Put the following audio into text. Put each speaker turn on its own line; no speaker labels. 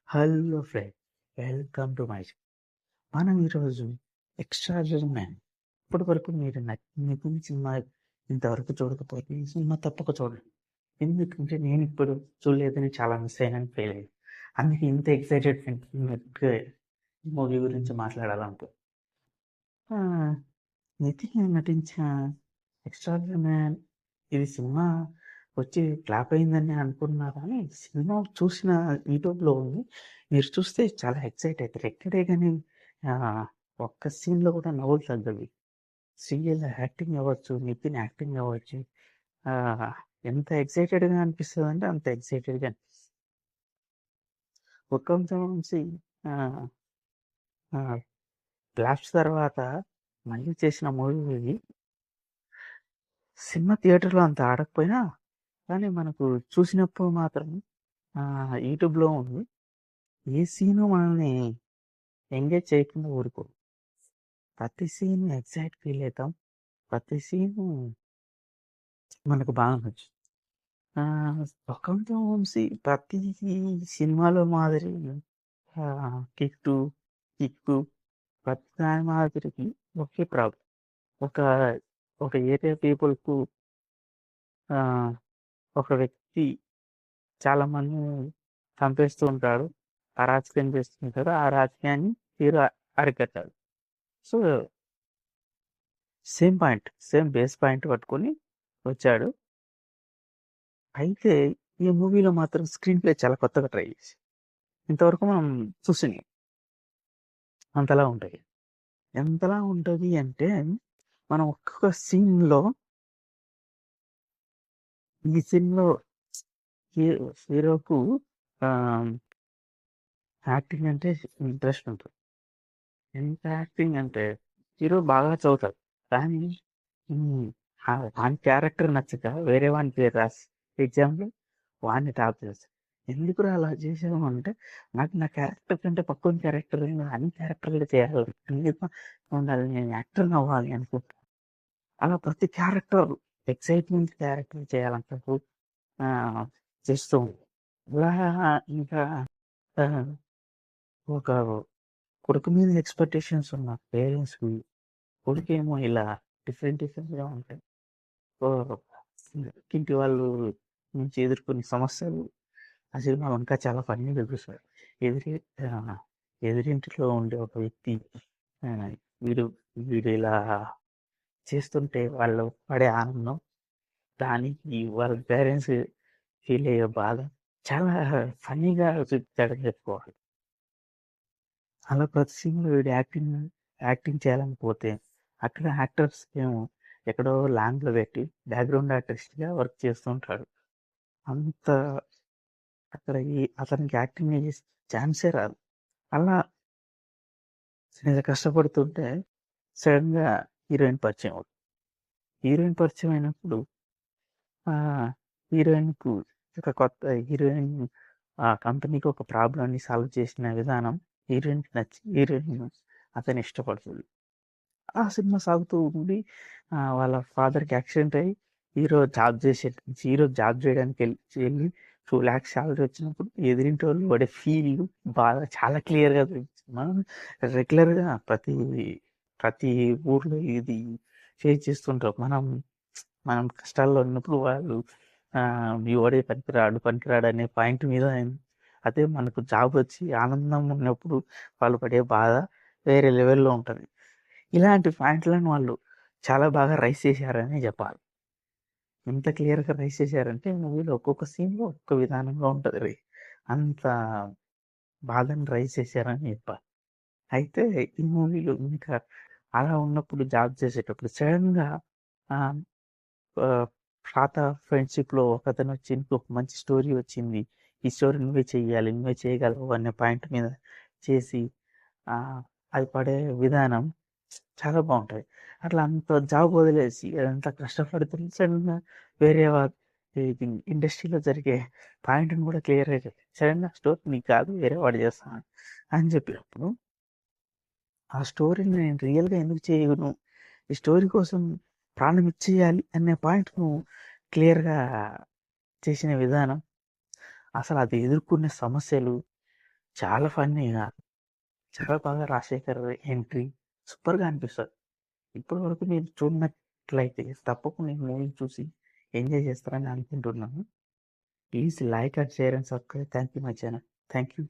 Hello friend, welcome to my channel. మనం ఈరోజు extraordinary man. ఇప్పటి వరకు మీరు నచ్చిన సినిమా ఇంతవరకు చూడకపోతే ఈ సినిమా తప్పక చూడండి. ఎందుకంటే నేను ఇప్పుడు చూడలేదని చాలా మిస్ అయినాను, ఫెయిల్ అయ్యాను. అందుకే ఇంత ఎక్సైటెడ్ ఈ మూవీ గురించి మాట్లాడాలనుకో. ఆ, నితిన్ నటించిన ఎక్స్ట్రాడినరీ మ్యాన్ ఇది సినిమా వచ్చి ఫ్లాప్ అయిందని అనుకున్నా, కానీ సినిమా చూసిన యూట్యూబ్లో ఉంది. మీరు చూస్తే చాలా ఎక్సైట్ అవుతారు. ఎక్కడే కానీ ఆ, ఒక్క సీన్లో కూడా నవ్వులు తగ్గవి. సీరియల్ యాక్టింగ్ అవ్వచ్చు, నితిన్ యాక్టింగ్ అవ్వచ్చు. ఆ, ఎంత ఎక్సైటెడ్గా అనిపిస్తుంది అంటే అంత ఎక్సైటెడ్గా అనిపిస్తుంది. ఒక్క నుంచి బ్లాస్ట్ తర్వాత మళ్ళీ చేసిన మూవీ. సినిమా థియేటర్లో అంత ఆడకపోయినా కానీ మనకు చూసినప్పుడు మాత్రం యూట్యూబ్లో ఉంది. ఏ సీను మనల్ని ఎంగేజ్ చేయకుండా ఊరుకో. ప్రతి సీన్ ఎగ్జైట్ ఫీల్ అవుతాం. ప్రతి సీను మనకు బాగా నచ్చుతుంది. ఒకంతం వంశీ ప్రతి సినిమాలో మాదిరి కిక్కు కిక్కు ప్రతి దాని మాదిరికి ఒకే ప్రాబ్లం. ఒక ఒక ఏరియా పీపుల్కు ఒక వ్యక్తి చాలా మంది చంపేస్తూ ఉంటాడు, అరాచకం చేస్తుంటాడు. ఆ రాజకీయాన్ని హీరో అరికట్టాడు. సో సేమ్ బేస్ పాయింట్ పట్టుకొని వచ్చాడు. అయితే ఈ మూవీలో మాత్రం స్క్రీన్ ప్లే చాలా కొత్తగా ట్రై చేసి ఇంతవరకు మనం చూసినాయి అంతలా ఉంటాయి. ఎంతలా ఉంటుంది అంటే మనం ఒక్కొక్క సీన్లో ఈ సీన్లో హీరోకు యాక్టింగ్ అంటే ఇంట్రెస్ట్ ఉంటుంది. ఎంత యాక్టింగ్ అంటే హీరో బాగా చదువుతాడు, కానీ వాని క్యారెక్టర్ నచ్చక వేరే వాని పేరు రాసి ఎగ్జామ్లో వాడిని టాప్ చేస్తాడు. ఎందుకురా అలా చేసాము అంటే, నాకు నా క్యారెక్టర్ కంటే పక్కన క్యారెక్టర్ అన్ని క్యారెక్టర్లు చేయాలి, అన్నిట్లో ఉండాలి, నేను యాక్టర్ అవ్వాలి అనుకుంటాను. అలా ప్రతి క్యారెక్టర్ ఎక్సైట్మెంట్ క్యారెక్టర్ చేయాలంటారు, చేస్తూ ఉంటాడు. ఇలా ఇంకా ఆ, ఒక కొడుకు మీద ఎక్స్పెక్టేషన్స్ ఉన్న పేరెంట్స్కి కొడుకేమో ఇలా డిఫరెంట్గా ఉంటాయి. సో ఇంటి వాళ్ళు నుంచి ఎదుర్కొనే సమస్యలు ఆ సినిమాలో ఇంకా చాలా ఫన్నీగా చూపిస్తారు. ఎదురి ఎదురింటిలో ఉండే ఒక వ్యక్తి ఆ, వీడు వీడు ఇలా చేస్తుంటే వాళ్ళు పడే ఆనందం, దానికి వాళ్ళ పేరెంట్స్ ఫీల్ అయ్యే బాధ చాలా ఫన్నీగా చూపించాడని చెప్పుకోవాలి. అలా ప్రతి సీన్లో వీడు యాక్టింగ్ చేయాలని పోతే అక్కడ యాక్టర్స్ ఏమో ఎక్కడో ల్యాండ్లో పెట్టి బ్యాక్గ్రౌండ్ ఆర్టిస్ట్గా వర్క్ చేస్తుంటాడు. అంత అక్కడ అతనికి యాక్టింగ్ చేసే ఛాన్సే రాదు. అలా నేను కష్టపడుతుంటే సడన్గా హీరోయిన్ పరిచయం అవుతుంది. హీరోయిన్ పరిచయం అయినప్పుడు హీరోయిన్కు ఒక కొత్త హీరోయిన్ ఆ కంపెనీకి ఒక ప్రాబ్లమ్ని సాల్వ్ చేసిన విధానం హీరోయిన్కి నచ్చి హీరోయిన్ అతను ఇష్టపడుతుంది. ఆ సినిమా సాగుతూ ఉండి వాళ్ళ ఫాదర్కి యాక్సిడెంట్ అయ్యి హీరో జాబ్ చేయడానికి వెళ్ళి 2 lakhs శాలరీ వచ్చినప్పుడు ఎదిరింటి వాళ్ళు పడే ఫీల్ బాగా చాలా క్లియర్గా చూపించింది. మనం రెగ్యులర్గా ప్రతి ప్రతి ఊర్లో ఇది ఫేస్ చేస్తుంటాం. మనం మనం కష్టాల్లో ఉన్నప్పుడు వాళ్ళు మీ వాడే పనికిరాడు అనే పాయింట్ మీద అదే మనకు జాబ్ వచ్చి ఆనందం ఉన్నప్పుడు వాళ్ళు పడే బాధ వేరే లెవెల్లో ఉంటుంది. ఇలాంటి పాయింట్లను వాళ్ళు చాలా బాగా రైస్ చేశారని చెప్పాలి. ఎంత క్లియర్గా రైస్ చేశారంటే మూవీలో ఒక్కొక్క సీన్లో ఒక్కొక్క విధానంగా ఉంటుంది. అంత బాధని రైస్ చేశారని చెప్పాలి. అయితే ఈ మూవీలో ఇంకా అలా ఉన్నప్పుడు జాబ్ చేసేటప్పుడు సడన్గా పాత ఫ్రెండ్షిప్లో ఒకతను వచ్చి ఇంకొక మంచి స్టోరీ వచ్చింది, ఈ స్టోరీ నువ్వే చెయ్యాలి, నువ్వే చేయగలవు అనే పాయింట్ మీద చేసి అది పడే విధానం చాలా బాగుంటుంది. అట్లా అంత జాబ్ వదిలేసి అదంతా కష్టపడుతుంది సడన్గా వేరే ఇండస్ట్రీలో జరిగే పాయింట్ని కూడా క్లియర్గా చెప్పి సడన్గా స్టోరీ నీకు కాదు వేరే వాడు చేస్తాను అని చెప్పినప్పుడు ఆ స్టోరీని నేను రియల్గా ఎందుకు చేయను, ఈ స్టోరీ కోసం ప్రాణం ఇచ్చేయాలి అనే పాయింట్ను క్లియర్గా చేసిన విధానం, అసలు అది ఎదుర్కొనే సమస్యలు చాలా ఫన్నీగా, చాలా బాగా రాజశేఖర్ ఎంట్రీ సూపర్‌గా అనిపిస్తది. ఇప్పటి వరకు మీరు చూడనట్లయితే తప్పకుండా ఈ మూవీ చూసి ఎంజాయ్ చేస్తారని అనుకుంటున్నాను. Please like and share and subscribe. Thank you my channel. Thank you.